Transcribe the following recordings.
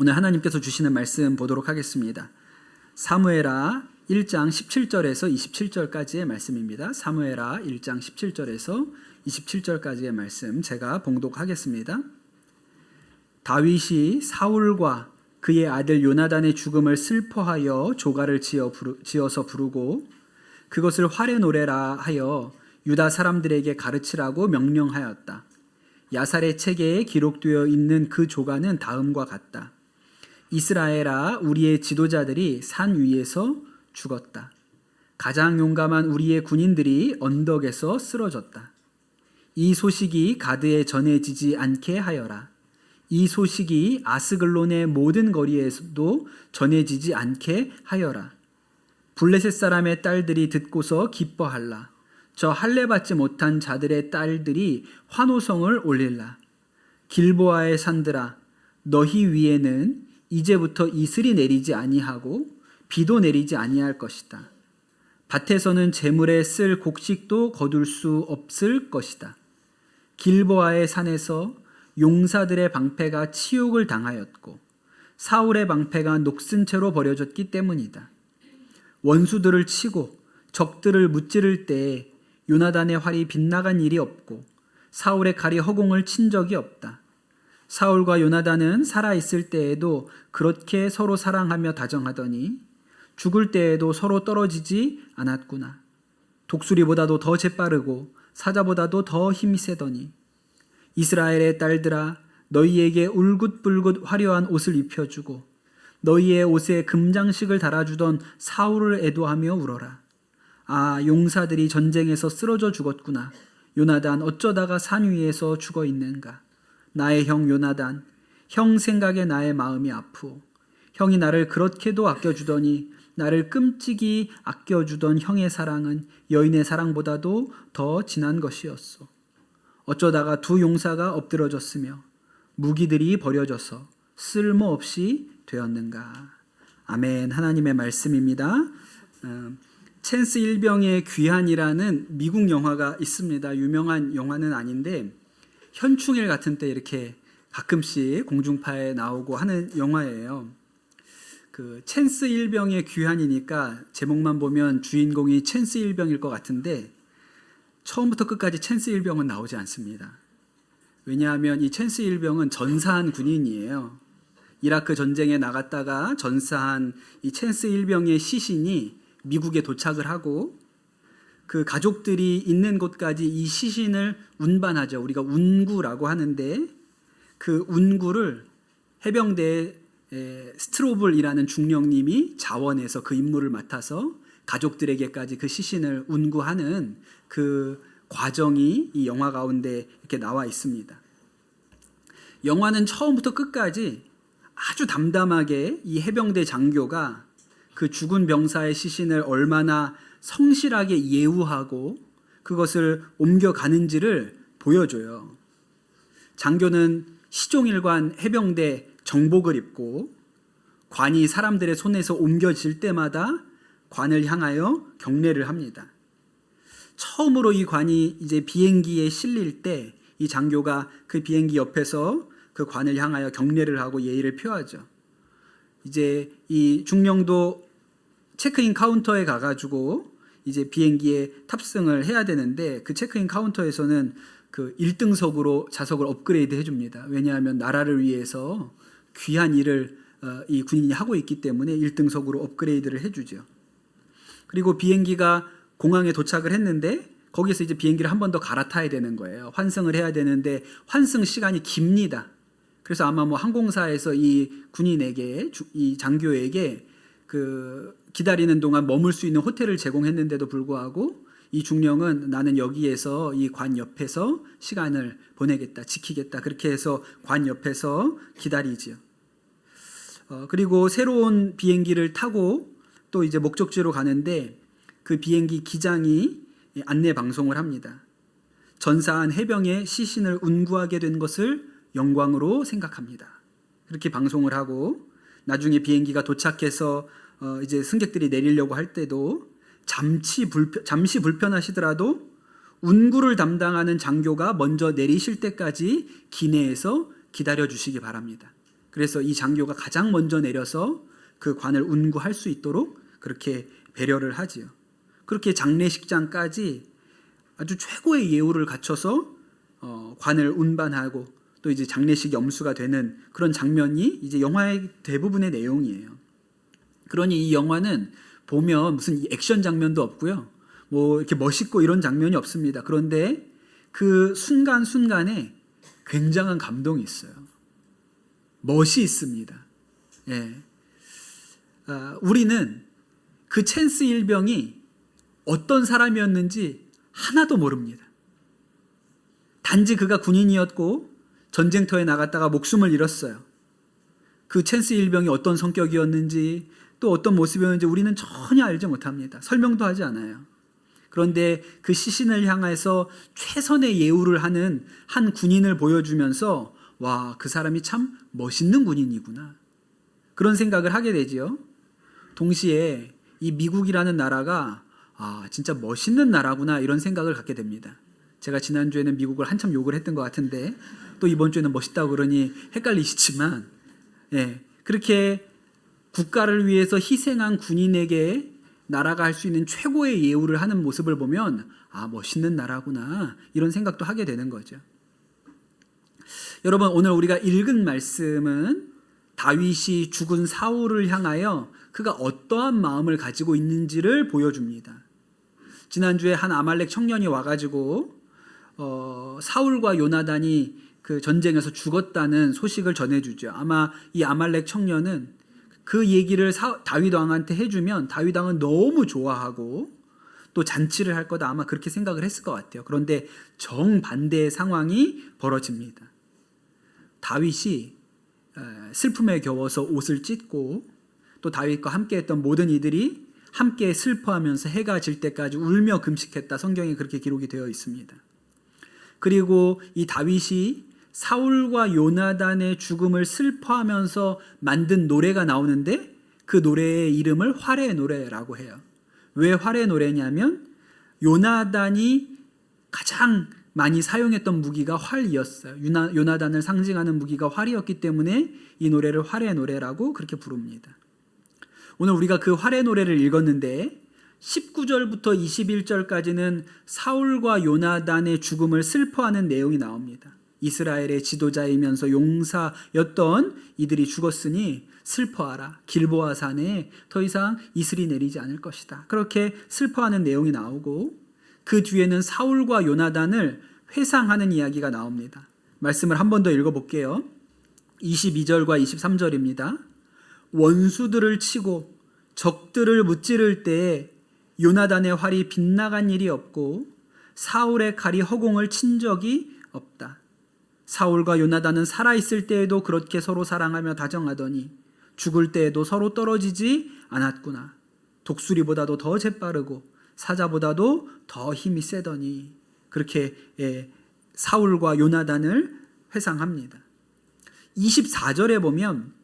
오늘 하나님께서 주시는 말씀 보도록 하겠습니다. 사무엘하 1장 17절에서 27절까지의 말씀입니다. 사무엘하 1장 17절에서 27절까지의 말씀 제가 봉독하겠습니다. 다윗이 사울과 그의 아들 요나단의 죽음을 슬퍼하여 조가를 지어서 부르고 그것을 활의 노래라 하여 유다 사람들에게 가르치라고 명령하였다. 야살의 책에 기록되어 있는 그 조가는 다음과 같다. 이스라엘아, 우리의 지도자들이 산 위에서 죽었다. 가장 용감한 우리의 군인들이 언덕에서 쓰러졌다. 이 소식이 가드에 전해지지 않게 하여라. 이 소식이 아스글론의 모든 거리에서도 전해지지 않게 하여라. 블레셋 사람의 딸들이 듣고서 기뻐할라. 저 할례받지 못한 자들의 딸들이 환호성을 올릴라. 길보아의 산들아, 너희 위에는 이제부터 이슬이 내리지 아니하고 비도 내리지 아니할 것이다. 밭에서는 재물에 쓸 곡식도 거둘 수 없을 것이다. 길보아의 산에서 용사들의 방패가 치욕을 당하였고 사울의 방패가 녹슨 채로 버려졌기 때문이다. 원수들을 치고 적들을 무찌를 때에 요나단의 활이 빗나간 일이 없고 사울의 칼이 허공을 친 적이 없다. 사울과 요나단은 살아있을 때에도 그렇게 서로 사랑하며 다정하더니 죽을 때에도 서로 떨어지지 않았구나. 독수리보다도 더 재빠르고 사자보다도 더 힘이 세더니 이스라엘의 딸들아, 너희에게 울긋불긋 화려한 옷을 입혀주고 너희의 옷에 금장식을 달아주던 사울을 애도하며 울어라. 아, 용사들이 전쟁에서 쓰러져 죽었구나. 요나단 어쩌다가 산 위에서 죽어 있는가. 나의 형 요나단, 형 생각에 나의 마음이 아프오. 형이 나를 그렇게도 아껴주더니 나를 끔찍이 아껴주던 형의 사랑은 여인의 사랑보다도 더 진한 것이었소. 어쩌다가 두 용사가 엎드러졌으며 무기들이 버려져서 쓸모없이 되었는가. 아멘. 하나님의 말씀입니다. 챈스 일병의 귀환이라는 미국 영화가 있습니다. 유명한 영화는 아닌데 현충일 같은 때 이렇게 가끔씩 공중파에 나오고 하는 영화예요. 그 챈스 일병의 귀환이니까 제목만 보면 주인공이 챈스 일병일 것 같은데 처음부터 끝까지 챈스 일병은 나오지 않습니다. 왜냐하면 이 챈스 일병은 전사한 군인이에요. 이라크 전쟁에 나갔다가 전사한 이 챈스 일병의 시신이 미국에 도착을 하고 그 가족들이 있는 곳까지 이 시신을 운반하죠. 우리가 운구라고 하는데 그 운구를 해병대 스트로블이라는 중령님이 자원해서 그 임무를 맡아서 가족들에게까지 그 시신을 운구하는 그 과정이 이 영화 가운데 이렇게 나와 있습니다. 영화는 처음부터 끝까지 아주 담담하게 이 해병대 장교가 그 죽은 병사의 시신을 얼마나 성실하게 예우하고 그것을 옮겨가는지를 보여줘요. 장교는 시종일관 해병대 정복을 입고 관이 사람들의 손에서 옮겨질 때마다 관을 향하여 경례를 합니다. 처음으로 이 관이 이제 비행기에 실릴 때 이 장교가 그 비행기 옆에서 그 관을 향하여 경례를 하고 예의를 표하죠. 이제 이 중령도 체크인 카운터에 가가지고 이제 비행기에 탑승을 해야 되는데 그 체크인 카운터에서는 그 1등석으로 좌석을 업그레이드 해줍니다. 왜냐하면 나라를 위해서 귀한 일을 이 군인이 하고 있기 때문에 1등석으로 업그레이드를 해주죠. 그리고 비행기가 공항에 도착을 했는데 거기서 이제 비행기를 한 번 더 갈아타야 되는 거예요. 환승을 해야 되는데 환승 시간이 깁니다. 그래서 아마 뭐 항공사에서 이 군인에게 이 장교에게 그 기다리는 동안 머물 수 있는 호텔을 제공했는데도 불구하고 이 중령은 나는 여기에서 이 관 옆에서 시간을 보내겠다, 지키겠다. 그렇게 해서 관 옆에서 기다리지요. 그리고 새로운 비행기를 타고 또 이제 목적지로 가는데 그 비행기 기장이 안내 방송을 합니다. 전사한 해병의 시신을 운구하게 된 것을 영광으로 생각합니다. 그렇게 방송을 하고 나중에 비행기가 도착해서 이제 승객들이 내리려고 할 때도 잠시 불편하시더라도 운구를 담당하는 장교가 먼저 내리실 때까지 기내에서 기다려 주시기 바랍니다. 그래서 이 장교가 가장 먼저 내려서 그 관을 운구할 수 있도록 그렇게 배려를 하지요. 그렇게 장례식장까지 아주 최고의 예우를 갖춰서 관을 운반하고 또 이제 장례식 염수가 되는 그런 장면이 이제 영화의 대부분의 내용이에요. 그러니 이 영화는 보면 무슨 액션 장면도 없고요. 뭐 이렇게 멋있고 이런 장면이 없습니다. 그런데 그 순간순간에 굉장한 감동이 있어요. 멋이 있습니다. 예. 우리는 그 챈스 일병이 어떤 사람이었는지 하나도 모릅니다. 단지 그가 군인이었고 전쟁터에 나갔다가 목숨을 잃었어요. 그 챈스 일병이 어떤 성격이었는지 또 어떤 모습이었는지 우리는 전혀 알지 못합니다. 설명도 하지 않아요. 그런데 그 시신을 향해서 최선의 예우를 하는 한 군인을 보여주면서 와, 그 사람이 참 멋있는 군인이구나. 그런 생각을 하게 되지요. 동시에 이 미국이라는 나라가 진짜 멋있는 나라구나 이런 생각을 갖게 됩니다. 제가 지난주에는 미국을 한참 욕을 했던 것 같은데 또 이번 주에는 멋있다고 그러니 헷갈리시지만 그렇게 국가를 위해서 희생한 군인에게 나라가 할 수 있는 최고의 예우를 하는 모습을 보면 멋있는 나라구나 이런 생각도 하게 되는 거죠. 여러분, 오늘 우리가 읽은 말씀은 다윗이 죽은 사울을 향하여 그가 어떠한 마음을 가지고 있는지를 보여줍니다. 지난주에 한 아말렉 청년이 와가지고 사울과 요나단이 그 전쟁에서 죽었다는 소식을 전해주죠. 아마 이 아말렉 청년은 그 얘기를 다윗 왕한테 해주면 다윗 왕은 너무 좋아하고 또 잔치를 할 거다 아마 그렇게 생각을 했을 것 같아요. 그런데 정반대의 상황이 벌어집니다. 다윗이 슬픔에 겨워서 옷을 찢고 또 다윗과 함께했던 모든 이들이 함께 슬퍼하면서 해가 질 때까지 울며 금식했다. 성경에 그렇게 기록이 되어 있습니다. 그리고 이 다윗이 사울과 요나단의 죽음을 슬퍼하면서 만든 노래가 나오는데 그 노래의 이름을 활의 노래라고 해요. 왜 활의 노래냐면 요나단이 가장 많이 사용했던 무기가 활이었어요. 요나단을 상징하는 무기가 활이었기 때문에 이 노래를 활의 노래라고 그렇게 부릅니다. 오늘 우리가 그 활의 노래를 읽었는데 19절부터 21절까지는 사울과 요나단의 죽음을 슬퍼하는 내용이 나옵니다. 이스라엘의 지도자이면서 용사였던 이들이 죽었으니 슬퍼하라. 길보아 산에 더 이상 이슬이 내리지 않을 것이다. 그렇게 슬퍼하는 내용이 나오고 그 뒤에는 사울과 요나단을 회상하는 이야기가 나옵니다. 말씀을 한 번 더 읽어볼게요. 22절과 23절입니다. 원수들을 치고 적들을 무찌를 때에 요나단의 활이 빗나간 일이 없고 사울의 칼이 허공을 친 적이 없다. 사울과 요나단은 살아있을 때에도 그렇게 서로 사랑하며 다정하더니 죽을 때에도 서로 떨어지지 않았구나. 독수리보다도 더 재빠르고 사자보다도 더 힘이 세더니 그렇게 사울과 요나단을 회상합니다. 24절에 보면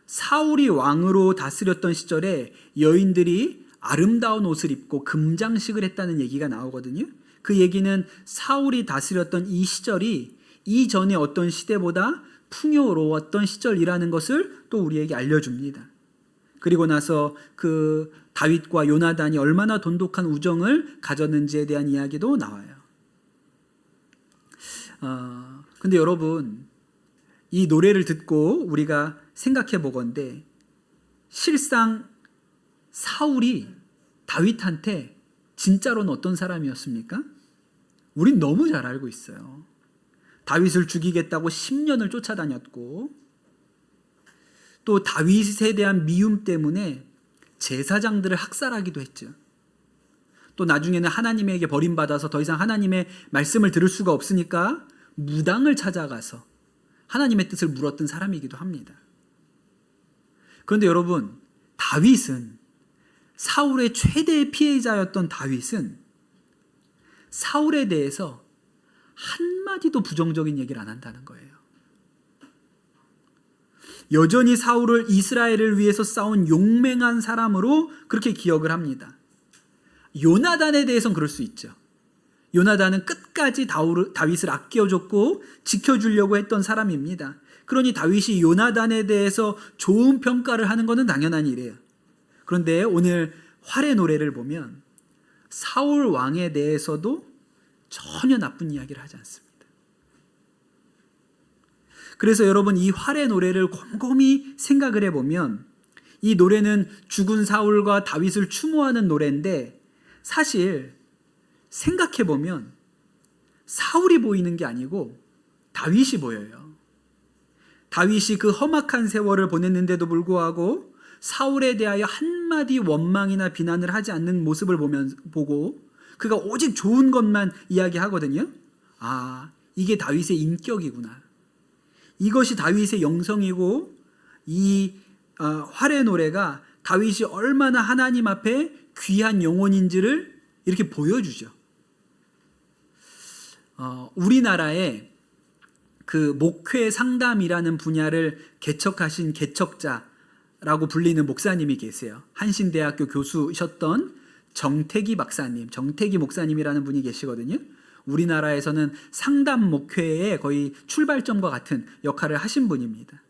사울이 왕으로 다스렸던 시절에 여인들이 아름다운 옷을 입고 금장식을 했다는 얘기가 나오거든요. 그 얘기는 사울이 다스렸던 이 시절이 이전의 어떤 시대보다 풍요로웠던 시절이라는 것을 또 우리에게 알려줍니다. 그리고 나서 그 다윗과 요나단이 얼마나 돈독한 우정을 가졌는지에 대한 이야기도 나와요. 근데 여러분, 이 노래를 듣고 우리가 생각해 보건대 실상 사울이 다윗한테 진짜로는 어떤 사람이었습니까? 우린 너무 잘 알고 있어요. 다윗을 죽이겠다고 10년을 쫓아다녔고 또 다윗에 대한 미움 때문에 제사장들을 학살하기도 했죠. 또 나중에는 하나님에게 버림받아서 더 이상 하나님의 말씀을 들을 수가 없으니까 무당을 찾아가서 하나님의 뜻을 물었던 사람이기도 합니다. 그런데 여러분, 다윗은 사울의 최대의 피해자였던 다윗은 사울에 대해서 한마디도 부정적인 얘기를 안 한다는 거예요. 여전히 사울을 이스라엘을 위해서 싸운 용맹한 사람으로 그렇게 기억을 합니다. 요나단에 대해서는 그럴 수 있죠. 요나단은 끝까지 다윗을 아껴줬고 지켜주려고 했던 사람입니다. 그러니 다윗이 요나단에 대해서 좋은 평가를 하는 것은 당연한 일이에요. 그런데 오늘 활의 노래를 보면 사울 왕에 대해서도 전혀 나쁜 이야기를 하지 않습니다. 그래서 여러분, 이 활의 노래를 곰곰이 생각을 해보면 이 노래는 죽은 사울과 다윗을 추모하는 노래인데, 사실 생각해보면 사울이 보이는 게 아니고 다윗이 보여요. 다윗이 그 험악한 세월을 보냈는데도 불구하고 사울에 대하여 한마디 원망이나 비난을 하지 않는 모습을 보고 그가 오직 좋은 것만 이야기하거든요. 아, 이게 다윗의 인격이구나. 이것이 다윗의 영성이고, 이 활의 노래가 다윗이 얼마나 하나님 앞에 귀한 영혼인지를 이렇게 보여주죠. 우리나라에 그 목회 상담이라는 분야를 개척하신 개척자라고 불리는 목사님이 계세요. 한신대학교 교수셨던 정태기 박사님, 정태기 목사님이라는 분이 계시거든요. 우리나라에서는 상담 목회의 거의 출발점과 같은 역할을 하신 분입니다.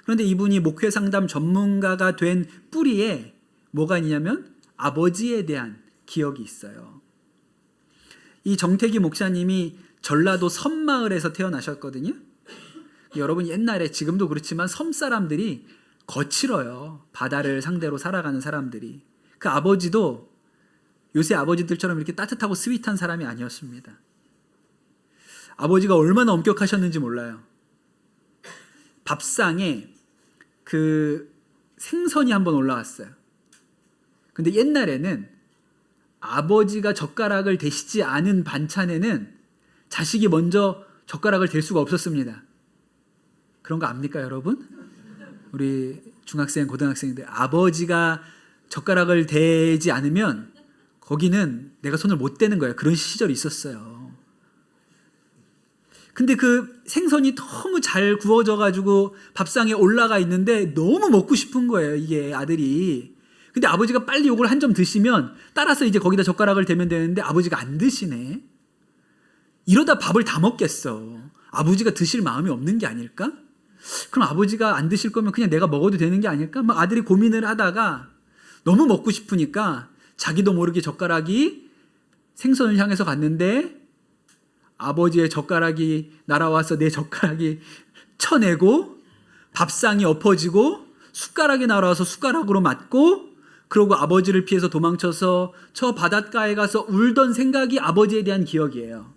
그런데 이분이 목회 상담 전문가가 된 뿌리에 뭐가 있냐면 아버지에 대한 기억이 있어요. 이 정태기 목사님이 전라도 섬마을에서 태어나셨거든요. 여러분, 옛날에, 지금도 그렇지만 섬 사람들이 거칠어요. 바다를 상대로 살아가는 사람들이. 그 아버지도 요새 아버지들처럼 이렇게 따뜻하고 스윗한 사람이 아니었습니다. 아버지가 얼마나 엄격하셨는지 몰라요. 밥상에 그 생선이 한번 올라왔어요. 근데 옛날에는 아버지가 젓가락을 대시지 않은 반찬에는 자식이 먼저 젓가락을 댈 수가 없었습니다. 그런 거 압니까, 여러분? 우리 중학생, 고등학생들, 아버지가 젓가락을 대지 않으면 거기는 내가 손을 못 대는 거예요. 그런 시절이 있었어요. 근데 그 생선이 너무 잘 구워져가지고 밥상에 올라가 있는데 너무 먹고 싶은 거예요, 이게 아들이. 근데 아버지가 빨리 요걸 한 점 드시면 따라서 이제 거기다 젓가락을 대면 되는데 아버지가 안 드시네. 이러다 밥을 다 먹겠어. 아버지가 드실 마음이 없는 게 아닐까? 그럼 아버지가 안 드실 거면 그냥 내가 먹어도 되는 게 아닐까? 막 아들이 고민을 하다가 너무 먹고 싶으니까 자기도 모르게 젓가락이 생선을 향해서 갔는데 아버지의 젓가락이 날아와서 내 젓가락이 쳐내고 밥상이 엎어지고 숟가락이 날아와서 숟가락으로 맞고, 그러고 아버지를 피해서 도망쳐서 저 바닷가에 가서 울던 생각이 아버지에 대한 기억이에요.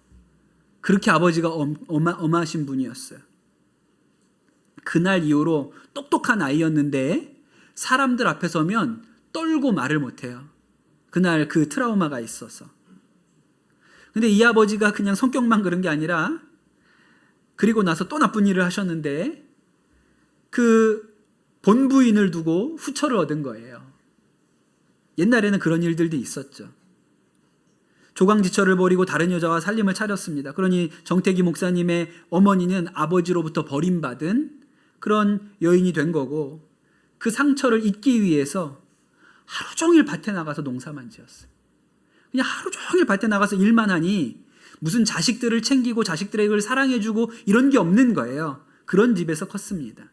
그렇게 아버지가 엄하신 분이었어요. 그날 이후로 똑똑한 아이였는데 사람들 앞에 서면 떨고 말을 못해요. 그날 그 트라우마가 있어서. 근데 이 아버지가 그냥 성격만 그런 게 아니라 그리고 나서 또 나쁜 일을 하셨는데 그 본부인을 두고 후처를 얻은 거예요. 옛날에는 그런 일들도 있었죠. 조강지처를 버리고 다른 여자와 살림을 차렸습니다. 그러니 정태기 목사님의 어머니는 아버지로부터 버림받은 그런 여인이 된 거고, 그 상처를 잊기 위해서 하루 종일 밭에 나가서 농사만 지었어요. 그냥 하루 종일 밭에 나가서 일만 하니 무슨 자식들을 챙기고 자식들에게 사랑해주고 이런 게 없는 거예요. 그런 집에서 컸습니다.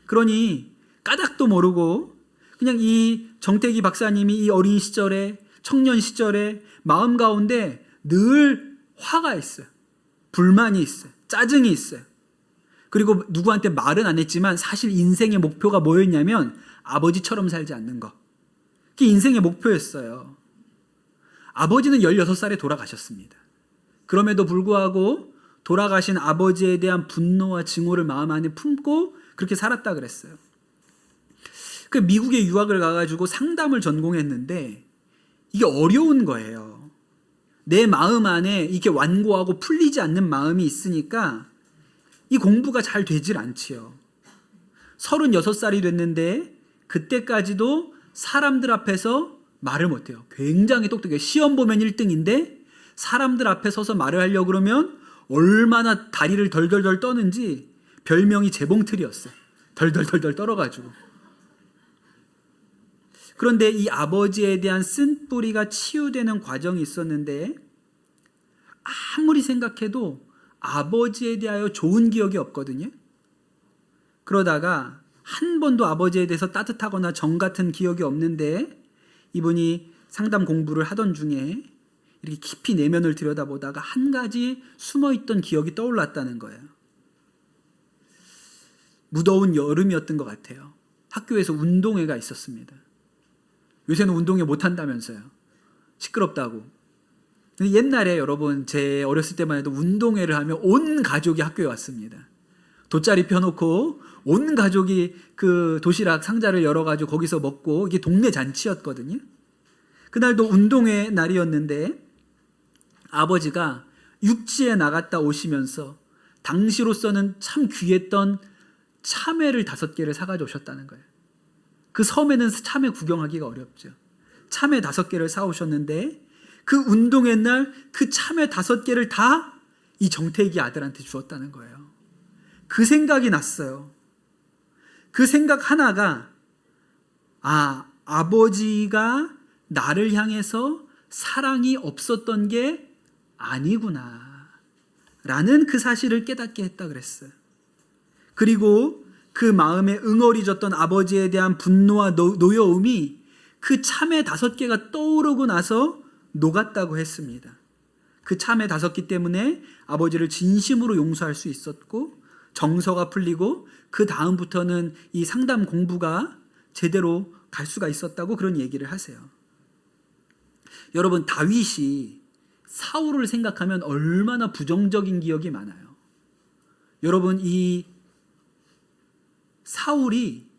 그러니 까닭도 모르고 그냥 이 정태기 박사님이 이 어린 시절에, 청년 시절에 마음 가운데 늘 화가 있어요. 불만이 있어요. 짜증이 있어요. 그리고 누구한테 말은 안 했지만 사실 인생의 목표가 뭐였냐면 아버지처럼 살지 않는 거. 그게 인생의 목표였어요. 아버지는 16살에 돌아가셨습니다. 그럼에도 불구하고 돌아가신 아버지에 대한 분노와 증오를 마음 안에 품고 그렇게 살았다 그랬어요. 그 미국에 유학을 가가지고 상담을 전공했는데 이게 어려운 거예요. 내 마음 안에 이렇게 완고하고 풀리지 않는 마음이 있으니까 이 공부가 잘 되질 않지요. 36살이 됐는데 그때까지도 사람들 앞에서 말을 못해요. 굉장히 똑똑해요. 시험 보면 1등인데 사람들 앞에 서서 말을 하려고 그러면 얼마나 다리를 덜덜덜 떠는지 별명이 재봉틀이었어요. 덜덜덜덜 떨어가지고. 그런데 이 아버지에 대한 쓴뿌리가 치유되는 과정이 있었는데 아무리 생각해도 아버지에 대하여 좋은 기억이 없거든요. 그러다가 한 번도 아버지에 대해서 따뜻하거나 정 같은 기억이 없는데 이분이 상담 공부를 하던 중에 이렇게 깊이 내면을 들여다보다가 한 가지 숨어있던 기억이 떠올랐다는 거예요. 무더운 여름이었던 것 같아요. 학교에서 운동회가 있었습니다. 요새는 운동회 못한다면서요. 시끄럽다고. 근데 옛날에 여러분 제 어렸을 때만 해도 운동회를 하면 온 가족이 학교에 왔습니다. 돗자리 펴놓고 온 가족이 그 도시락 상자를 열어가지고 거기서 먹고 이게 동네 잔치였거든요. 그날도 운동회 날이었는데 아버지가 육지에 나갔다 오시면서 당시로서는 참 귀했던 참외를 5개를 사가지고 오셨다는 거예요. 그 섬에는 참외 구경하기가 어렵죠. 참외 5개를 사오셨는데 그 운동회 날 그 참외 5개를 다 이 정태기 아들한테 주었다는 거예요. 그 생각이 났어요. 그 생각 하나가 아버지가 나를 향해서 사랑이 없었던 게 아니구나 라는 그 사실을 깨닫게 했다 그랬어요. 그리고 그 마음에 응어리졌던 아버지에 대한 분노와 노여움이 그 참외 5개가 떠오르고 나서 녹았다고 했습니다. 그 참외 5개 때문에 아버지를 진심으로 용서할 수 있었고 정서가 풀리고 그 다음부터는 이 상담 공부가 제대로 갈 수가 있었다고 그런 얘기를 하세요. 여러분 다윗이 사울을 생각하면 얼마나 부정적인 기억이 많아요. 여러분 이 사울이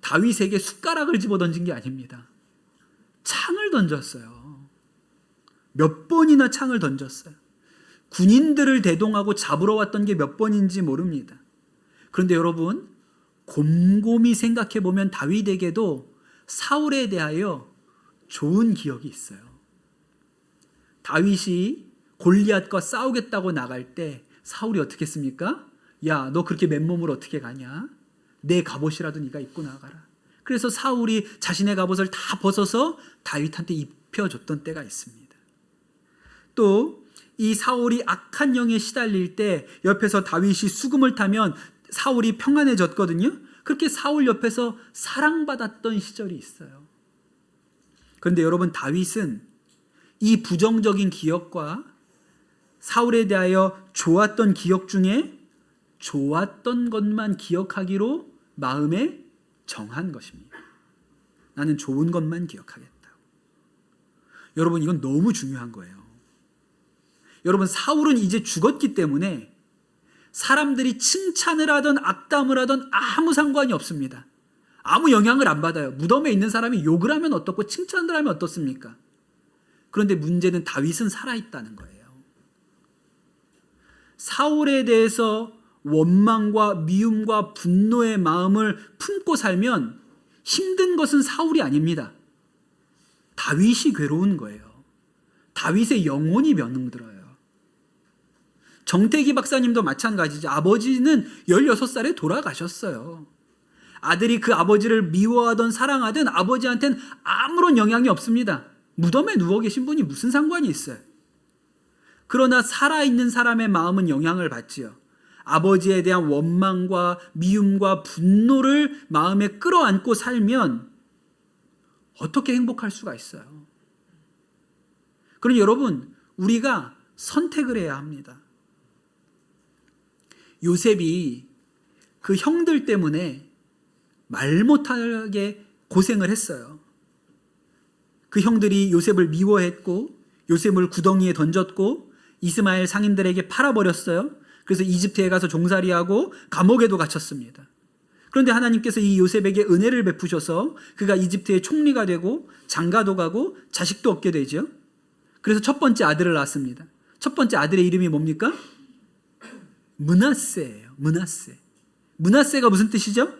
다윗에게 숟가락을 집어던진 게 아닙니다. 창을 던졌어요. 몇 번이나 창을 던졌어요. 군인들을 대동하고 잡으러 왔던 게 몇 번인지 모릅니다. 그런데 여러분 곰곰이 생각해 보면 다윗에게도 사울에 대하여 좋은 기억이 있어요. 다윗이 골리앗과 싸우겠다고 나갈 때 사울이 어떻게 했습니까? 야, 너 그렇게 맨몸으로 어떻게 가냐? 내 갑옷이라도 네가 입고 나가라. 그래서 사울이 자신의 갑옷을 다 벗어서 다윗한테 입혀줬던 때가 있습니다. 또 이 사울이 악한 영에 시달릴 때 옆에서 다윗이 수금을 타면 사울이 평안해졌거든요. 그렇게 사울 옆에서 사랑받았던 시절이 있어요. 그런데 여러분 다윗은 이 부정적인 기억과 사울에 대하여 좋았던 기억 중에 좋았던 것만 기억하기로 마음에 정한 것입니다. 나는 좋은 것만 기억하겠다. 여러분 이건 너무 중요한 거예요. 여러분 사울은 이제 죽었기 때문에 사람들이 칭찬을 하든 악담을 하든 아무 상관이 없습니다. 아무 영향을 안 받아요. 무덤에 있는 사람이 욕을 하면 어떻고 칭찬을 하면 어떻습니까? 그런데 문제는 다윗은 살아있다는 거예요. 사울에 대해서 원망과 미움과 분노의 마음을 품고 살면 힘든 것은 사울이 아닙니다. 다윗이 괴로운 거예요. 다윗의 영혼이 면흥들어요. 정태기 박사님도 마찬가지죠. 아버지는 16살에 돌아가셨어요. 아들이 그 아버지를 미워하든 사랑하든 아버지한테는 아무런 영향이 없습니다. 무덤에 누워 계신 분이 무슨 상관이 있어요. 그러나 살아있는 사람의 마음은 영향을 받지요. 아버지에 대한 원망과 미움과 분노를 마음에 끌어안고 살면 어떻게 행복할 수가 있어요. 그러니 여러분 우리가 선택을 해야 합니다. 요셉이 그 형들 때문에 말 못하게 고생을 했어요. 그 형들이 요셉을 미워했고 요셉을 구덩이에 던졌고 이스마엘 상인들에게 팔아버렸어요. 그래서 이집트에 가서 종살이하고 감옥에도 갇혔습니다. 그런데 하나님께서 이 요셉에게 은혜를 베푸셔서 그가 이집트의 총리가 되고 장가도 가고 자식도 얻게 되죠. 그래서 첫 번째 아들을 낳았습니다. 첫 번째 아들의 이름이 뭡니까? 므낫세예요. 므낫세. 므낫세가 무슨 뜻이죠?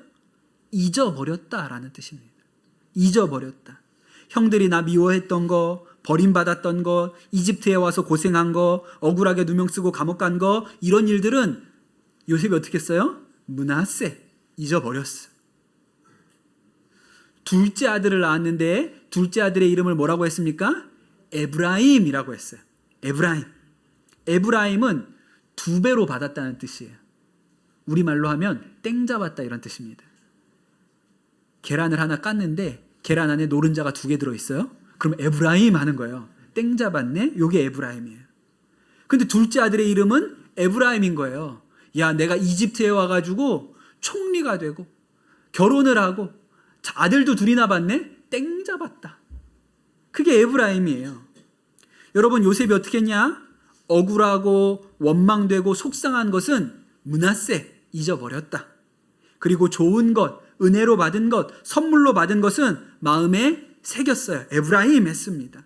잊어버렸다라는 뜻입니다. 잊어버렸다. 형들이 나 미워했던 거, 버림받았던 거, 이집트에 와서 고생한 거, 억울하게 누명 쓰고 감옥 간 거, 이런 일들은 요셉이 어떻게 했어요? 므낫세. 잊어버렸어. 둘째 아들을 낳았는데 둘째 아들의 이름을 뭐라고 했습니까? 에브라임이라고 했어요. 에브라임. 에브라임은 2배로 받았다는 뜻이에요. 우리말로 하면 땡 잡았다 이런 뜻입니다. 계란을 하나 깠는데 계란 안에 노른자가 2개 들어있어요. 그럼 에브라임 하는 거예요. 땡 잡았네? 요게 에브라임이에요. 근데 둘째 아들의 이름은 에브라임인 거예요. 야, 내가 이집트에 와가지고 총리가 되고 결혼을 하고 아들도 2이나 봤네? 땡 잡았다. 그게 에브라임이에요. 여러분, 요셉이 어떻게 했냐? 억울하고 원망되고 속상한 것은 므낫세 잊어버렸다. 그리고 좋은 것, 은혜로 받은 것, 선물로 받은 것은 마음에 새겼어요. 에브라임 했습니다.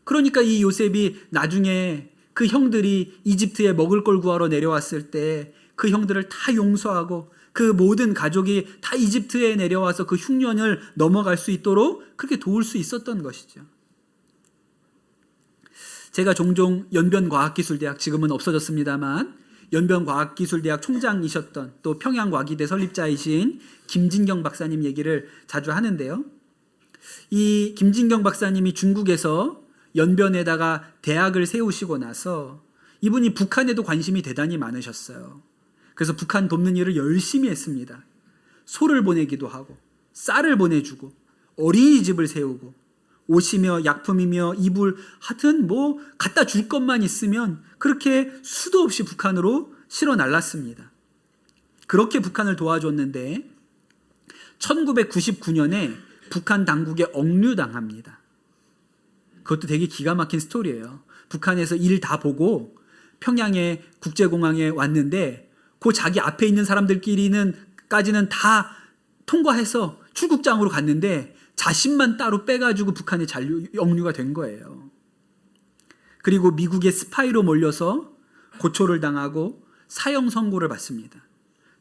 그러니까 이 요셉이 나중에 그 형들이 이집트에 먹을 걸 구하러 내려왔을 때 그 형들을 다 용서하고 그 모든 가족이 다 이집트에 내려와서 그 흉년을 넘어갈 수 있도록 그렇게 도울 수 있었던 것이죠. 제가 종종 연변과학기술대학, 지금은 없어졌습니다만 연변과학기술대학 총장이셨던 또 평양과기대 설립자이신 김진경 박사님 얘기를 자주 하는데요. 이 김진경 박사님이 중국에서 연변에다가 대학을 세우시고 나서 이분이 북한에도 관심이 대단히 많으셨어요. 그래서 북한 돕는 일을 열심히 했습니다. 소를 보내기도 하고 쌀을 보내주고 어린이집을 세우고 옷이며 약품이며 이불 하여튼 뭐 갖다 줄 것만 있으면 그렇게 수도 없이 북한으로 실어 날랐습니다. 그렇게 북한을 도와줬는데 1999년에 북한 당국에 억류당합니다. 그것도 되게 기가 막힌 스토리예요. 북한에서 일 다 보고 평양에 국제공항에 왔는데 그 자기 앞에 있는 사람들끼리는까지는 다 통과해서 출국장으로 갔는데 자신만 따로 빼가지고 북한에 억류가 된 거예요. 그리고 미국의 스파이로 몰려서 고초를 당하고 사형 선고를 받습니다.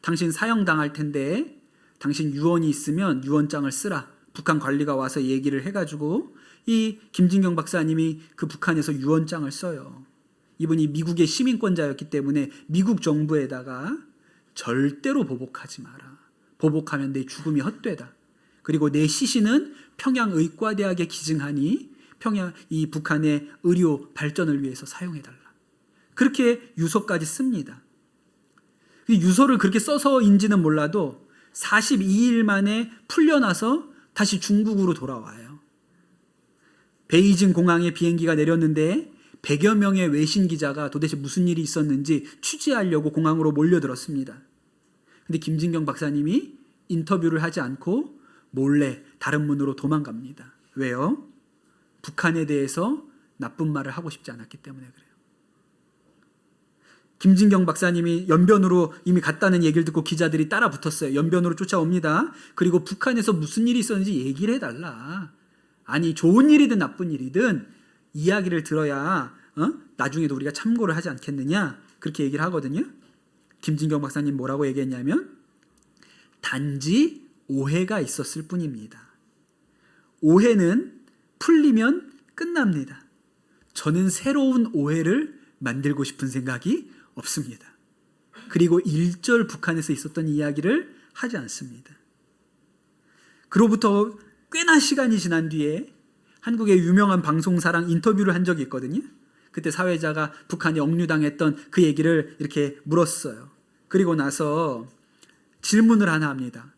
당신 사형당할 텐데 당신 유언이 있으면 유언장을 쓰라. 북한 관리가 와서 얘기를 해가지고 이 김진경 박사님이 그 북한에서 유언장을 써요. 이분이 미국의 시민권자였기 때문에 미국 정부에다가 절대로 보복하지 마라. 보복하면 내 죽음이 헛되다. 그리고 내 시신은 평양의과대학에 기증하니 이 북한의 의료 발전을 위해서 사용해달라. 그렇게 유서까지 씁니다. 유서를 그렇게 써서인지는 몰라도 42일 만에 풀려나서 다시 중국으로 돌아와요. 베이징 공항에 비행기가 내렸는데 100여 명의 외신 기자가 도대체 무슨 일이 있었는지 취재하려고 공항으로 몰려들었습니다. 근데 김진경 박사님이 인터뷰를 하지 않고 몰래 다른 문으로 도망갑니다. 왜요? 북한에 대해서 나쁜 말을 하고 싶지 않았기 때문에 그래요. 김진경 박사님이 연변으로 이미 갔다는 얘기를 듣고 기자들이 따라 붙었어요. 연변으로 쫓아옵니다. 그리고 북한에서 무슨 일이 있었는지 얘기를 해달라. 아니, 좋은 일이든 나쁜 일이든 이야기를 들어야 나중에도 우리가 참고를 하지 않겠느냐, 그렇게 얘기를 하거든요. 김진경 박사님 뭐라고 얘기했냐면 단지 오해가 있었을 뿐입니다. 오해는 풀리면 끝납니다. 저는 새로운 오해를 만들고 싶은 생각이 없습니다. 그리고 일절 북한에서 있었던 이야기를 하지 않습니다. 그로부터 꽤나 시간이 지난 뒤에 한국의 유명한 방송사랑 인터뷰를 한 적이 있거든요. 그때 사회자가 북한에 억류당했던 그 얘기를 이렇게 물었어요. 그리고 나서 질문을 하나 합니다.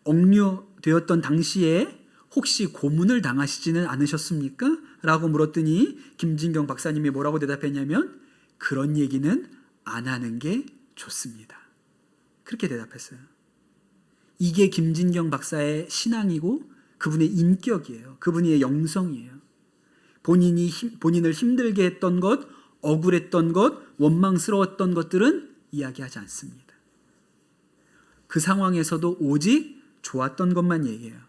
억류되었던 당시에 혹시 고문을 당하시지는 않으셨습니까? 라고 물었더니 김진경 박사님이 뭐라고 대답했냐면 그런 얘기는 안 하는 게 좋습니다. 그렇게 대답했어요. 이게 김진경 박사의 신앙이고 그분의 인격이에요. 그분의 영성이에요. 본인을 힘들게 했던 것, 억울했던 것, 원망스러웠던 것들은 이야기하지 않습니다. 그 상황에서도 오직 좋았던 것만 얘기해요.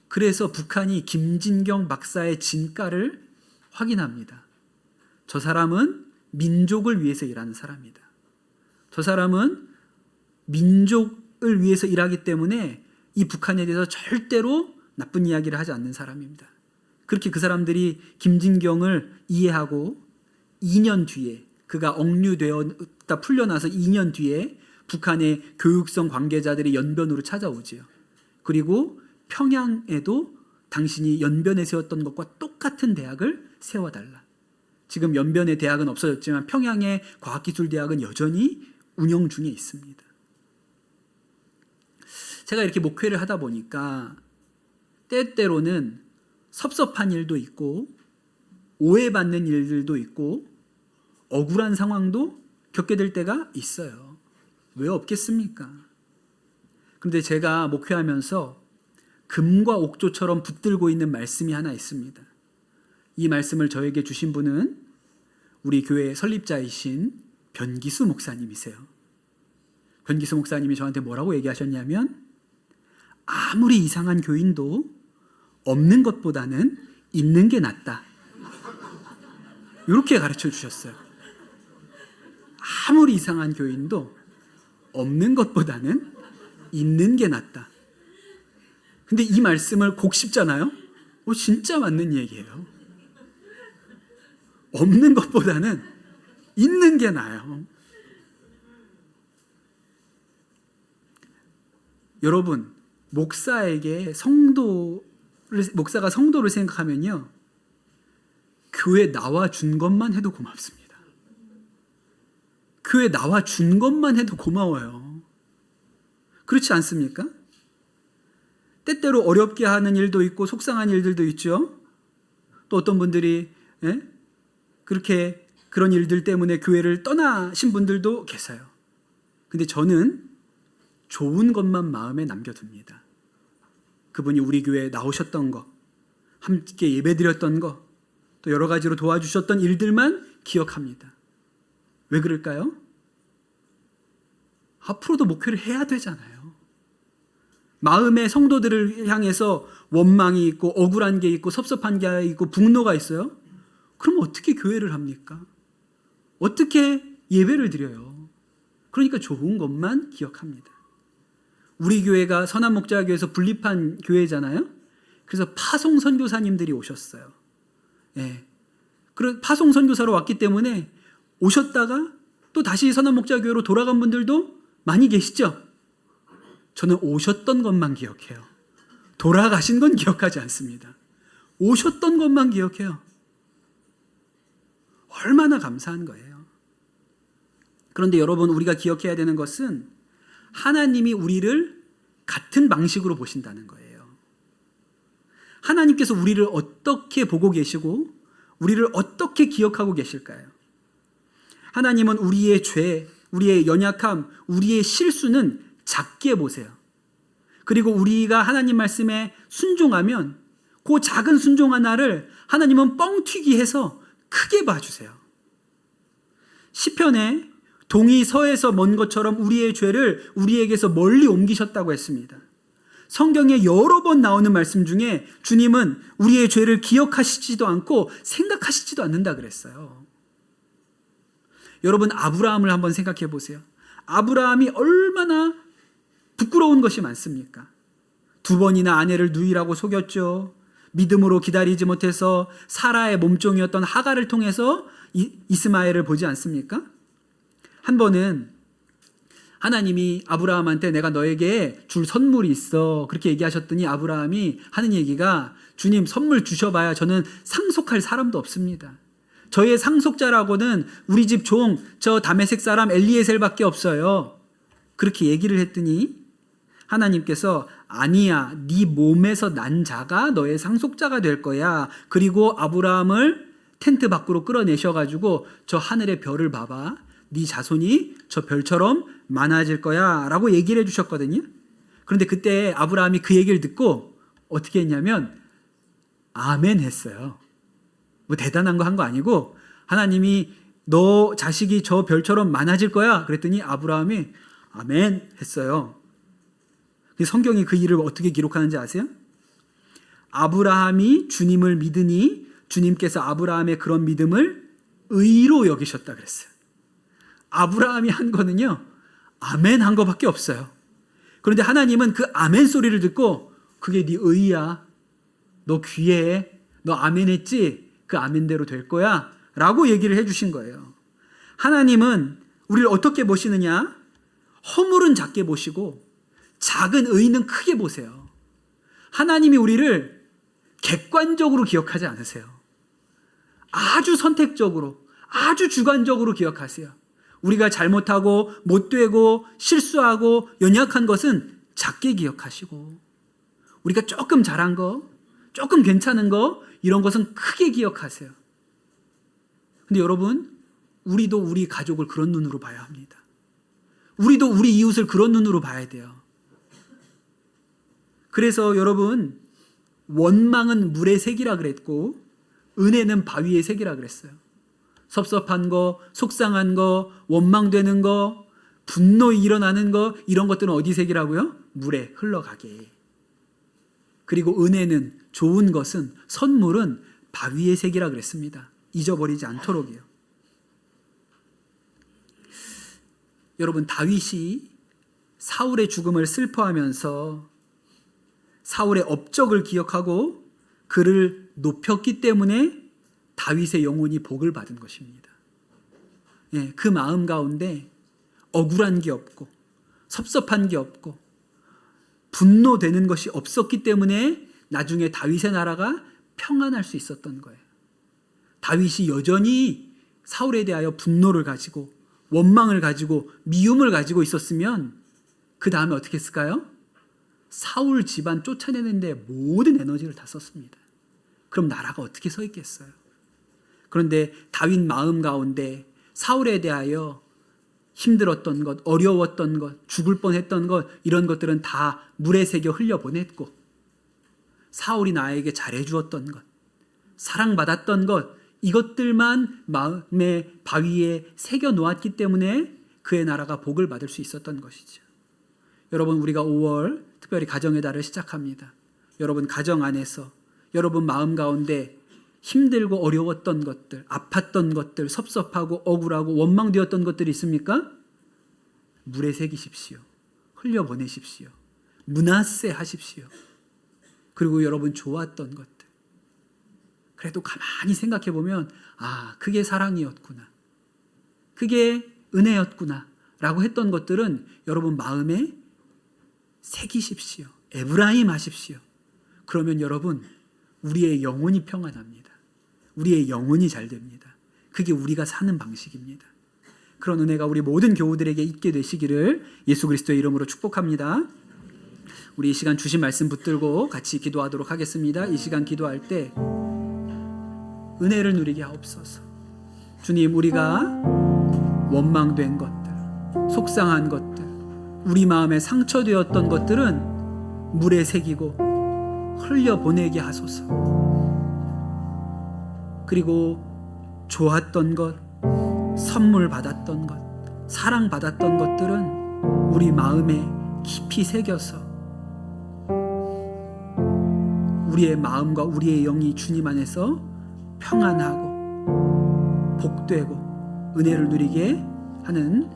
그래서 북한이 김진경 박사의 진가를 확인합니다. 저 사람은 민족을 위해서 일하는 사람이다. 저 사람은 민족을 위해서 일하기 때문에 이 북한에 대해서 절대로 나쁜 이야기를 하지 않는 사람입니다. 그렇게 그 사람들이 김진경을 이해하고 2년 뒤에 그가 억류되었다 풀려나서 2년 뒤에 북한의 교육성 관계자들이 연변으로 찾아오지요. 그리고 평양에도 당신이 연변에 세웠던 것과 똑같은 대학을 세워달라. 지금 연변의 대학은 없어졌지만 평양의 과학기술대학은 여전히 운영 중에 있습니다. 제가 이렇게 목회를 하다 보니까 때때로는 섭섭한 일도 있고 오해받는 일들도 있고 억울한 상황도 겪게 될 때가 있어요. 왜 없겠습니까? 그런데 제가 목회하면서 금과 옥조처럼 붙들고 있는 말씀이 하나 있습니다. 이 말씀을 저에게 주신 분은 우리 교회 설립자이신 변기수 목사님이세요. 변기수 목사님이 저한테 뭐라고 얘기하셨냐면 아무리 이상한 교인도 없는 것보다는 있는 게 낫다. 이렇게 가르쳐 주셨어요. 아무리 이상한 교인도 없는 것보다는 있는 게 낫다. 근데 이 말씀을 곱씹잖아요. 진짜 맞는 얘기예요. 없는 것보다는 있는 게 나아요. 여러분, 목사가 성도를 생각하면요, 교회 나와 준 것만 해도 고맙습니다. 교회 나와 준 것만 해도 고마워요. 그렇지 않습니까? 때때로 어렵게 하는 일도 있고 속상한 일들도 있죠. 또 어떤 분들이 그렇게 그런 일들 때문에 교회를 떠나신 분들도 계세요. 근데 저는 좋은 것만 마음에 남겨둡니다. 그분이 우리 교회에 나오셨던 거, 함께 예배드렸던 거, 또 여러 가지로 도와주셨던 일들만 기억합니다. 왜 그럴까요? 앞으로도 목회를 해야 되잖아요. 마음에 성도들을 향해서 원망이 있고 억울한 게 있고 섭섭한 게 있고 분노가 있어요. 그럼 어떻게 교회를 합니까? 어떻게 예배를 드려요? 그러니까 좋은 것만 기억합니다. 우리 교회가 선한목자교회에서 분립한 교회잖아요. 그래서 파송 선교사님들이 오셨어요. 파송 선교사로 왔기 때문에 오셨다가 또 다시 선한목자교회로 돌아간 분들도 많이 계시죠? 저는 오셨던 것만 기억해요. 돌아가신 건 기억하지 않습니다. 오셨던 것만 기억해요. 얼마나 감사한 거예요. 그런데 여러분, 우리가 기억해야 되는 것은 하나님이 우리를 같은 방식으로 보신다는 거예요. 하나님께서 우리를 어떻게 보고 계시고 우리를 어떻게 기억하고 계실까요? 하나님은 우리의 죄, 우리의 연약함, 우리의 실수는 작게 보세요. 그리고 우리가 하나님 말씀에 순종하면 그 작은 순종 하나를 하나님은 뻥튀기 해서 크게 봐주세요. 시편에 동이 서에서 먼 것처럼 우리의 죄를 우리에게서 멀리 옮기셨다고 했습니다. 성경에 여러 번 나오는 말씀 중에 주님은 우리의 죄를 기억하시지도 않고 생각하시지도 않는다 그랬어요. 여러분, 아브라함을 한번 생각해 보세요. 아브라함이 얼마나 부끄러운 것이 많습니까? 2번이나 아내를 누이라고 속였죠. 믿음으로 기다리지 못해서 사라의 몸종이었던 하갈을 통해서 이스마엘을 보지 않습니까? 한 번은 하나님이 아브라함한테 내가 너에게 줄 선물이 있어 그렇게 얘기하셨더니 아브라함이 하는 얘기가 주님, 선물 주셔봐야 저는 상속할 사람도 없습니다. 저의 상속자라고는 우리 집 종 저 다메섹 사람 엘리에셀밖에 없어요. 그렇게 얘기를 했더니 하나님께서 아니야, 네 몸에서 난 자가 너의 상속자가 될 거야. 그리고 아브라함을 텐트 밖으로 끌어내셔가지고 저 하늘의 별을 봐봐. 네 자손이 저 별처럼 많아질 거야 라고 얘기를 해주셨거든요. 그런데 그때 아브라함이 그 얘기를 듣고 어떻게 했냐면 아멘 했어요. 뭐 대단한 거 한 거 아니고 하나님이 너 자식이 저 별처럼 많아질 거야 그랬더니 아브라함이 아멘 했어요. 성경이 그 일을 어떻게 기록하는지 아세요? 아브라함이 주님을 믿으니 주님께서 아브라함의 그런 믿음을 의로 여기셨다 그랬어요. 아브라함이 한 거는요, 아멘 한 거밖에 없어요. 그런데 하나님은 그 아멘 소리를 듣고 그게 네 의야. 너 귀해. 너 아멘 했지? 그 아멘대로 될 거야. 라고 얘기를 해주신 거예요. 하나님은 우리를 어떻게 보시느냐? 허물은 작게 보시고 작은 의는 크게 보세요. 하나님이 우리를 객관적으로 기억하지 않으세요. 아주 선택적으로, 아주 주관적으로 기억하세요. 우리가 잘못하고 못되고 실수하고 연약한 것은 작게 기억하시고, 우리가 조금 잘한 거, 조금 괜찮은 거, 이런 것은 크게 기억하세요. 근데 여러분, 우리도 우리 가족을 그런 눈으로 봐야 합니다. 우리도 우리 이웃을 그런 눈으로 봐야 돼요. 그래서 여러분, 원망은 물의 색이라 그랬고 은혜는 바위의 색이라 그랬어요. 섭섭한 거, 속상한 거, 원망되는 거, 분노 일어나는 거, 이런 것들은 어디 색이라고요? 물에 흘러가게. 그리고 은혜는, 좋은 것은, 선물은 바위의 색이라 그랬습니다. 잊어버리지 않도록이요. 여러분, 다윗이 사울의 죽음을 슬퍼하면서 사울의 업적을 기억하고 그를 높였기 때문에 다윗의 영혼이 복을 받은 것입니다. 예, 그 마음 가운데 억울한 게 없고 섭섭한 게 없고 분노되는 것이 없었기 때문에 나중에 다윗의 나라가 평안할 수 있었던 거예요. 다윗이 여전히 사울에 대하여 분노를 가지고 원망을 가지고 미움을 가지고 있었으면 그 다음에 어떻게 했을까요? 사울 집안 쫓아내는데 모든 에너지를 다 썼습니다. 그럼 나라가 어떻게 서 있겠어요? 그런데 다윗 마음 가운데 사울에 대하여 힘들었던 것, 어려웠던 것, 죽을 뻔했던 것, 이런 것들은 다 물에 새겨 흘려보냈고, 사울이 나에게 잘해주었던 것, 사랑받았던 것, 이것들만 마음의 바위에 새겨 놓았기 때문에 그의 나라가 복을 받을 수 있었던 것이죠. 여러분, 우리가 5월 특별히 가정의 달을 시작합니다. 여러분 가정 안에서 여러분 마음 가운데 힘들고 어려웠던 것들, 아팠던 것들, 섭섭하고 억울하고 원망되었던 것들이 있습니까? 물에 새기십시오. 흘려보내십시오. 문하세 하십시오. 그리고 여러분 좋았던 것들, 그래도 가만히 생각해 보면 그게 사랑이었구나, 그게 은혜였구나 라고 했던 것들은 여러분 마음에 새기십시오. 에브라임 하십시오. 그러면 여러분 우리의 영혼이 평안합니다. 우리의 영혼이 잘 됩니다. 그게 우리가 사는 방식입니다. 그런 은혜가 우리 모든 교우들에게 있게 되시기를 예수 그리스도의 이름으로 축복합니다. 우리 이 시간 주신 말씀 붙들고 같이 기도하도록 하겠습니다. 이 시간 기도할 때 은혜를 누리게 하옵소서. 주님, 우리가 원망된 것들, 속상한 것들, 우리 마음에 상처되었던 것들은 물에 새기고 흘려보내게 하소서. 그리고 좋았던 것, 선물 받았던 것, 사랑받았던 것들은 우리 마음에 깊이 새겨서 우리의 마음과 우리의 영이 주님 안에서 평안하고 복되고 은혜를 누리게 하는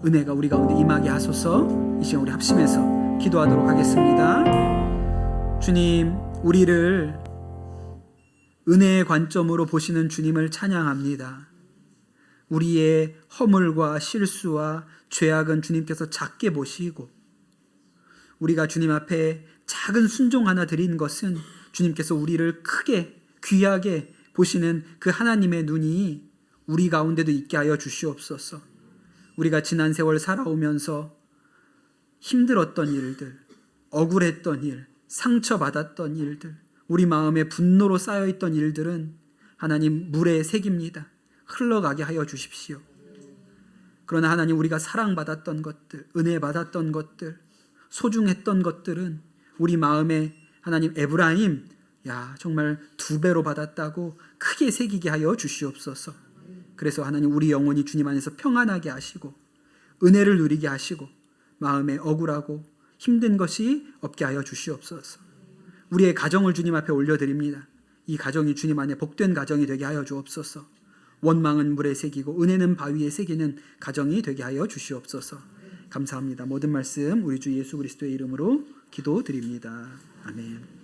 은혜가 우리 가운데 임하게 하소서. 이 시간 우리 합심해서 기도하도록 하겠습니다. 주님, 우리를 은혜의 관점으로 보시는 주님을 찬양합니다. 우리의 허물과 실수와 죄악은 주님께서 작게 보시고, 우리가 주님 앞에 작은 순종 하나 드린 것은 주님께서 우리를 크게 귀하게 보시는 그 하나님의 눈이 우리 가운데도 있게 하여 주시옵소서. 우리가 지난 세월 살아오면서 힘들었던 일들, 억울했던 일, 상처받았던 일들, 우리 마음에 분노로 쌓여있던 일들은 하나님 물에 새깁니다. 흘러가게 하여 주십시오. 그러나 하나님, 우리가 사랑받았던 것들, 은혜 받았던 것들, 소중했던 것들은 우리 마음에 하나님 에브라임, 정말 2배로 받았다고 크게 새기게 하여 주시옵소서. 그래서 하나님, 우리 영혼이 주님 안에서 평안하게 하시고 은혜를 누리게 하시고 마음에 억울하고 힘든 것이 없게 하여 주시옵소서. 우리의 가정을 주님 앞에 올려드립니다. 이 가정이 주님 안에 복된 가정이 되게 하여 주옵소서. 원망은 물에 새기고 은혜는 바위에 새기는 가정이 되게 하여 주시옵소서. 감사합니다. 모든 말씀 우리 주 예수 그리스도의 이름으로 기도드립니다. 아멘.